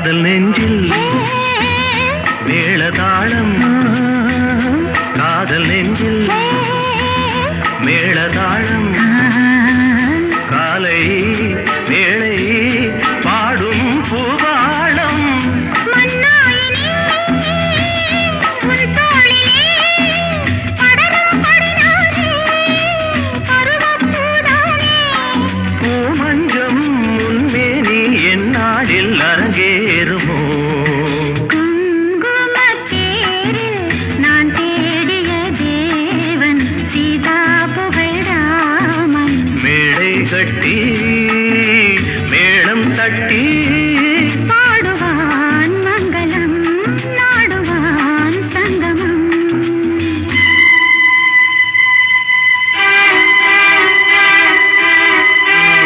காதல் நெஞ்சில் மேளதாளம் காதல் நெஞ்சில் மேளதாளம் காலை வேளை பாடும் பூபாளம் பூமஞ்ச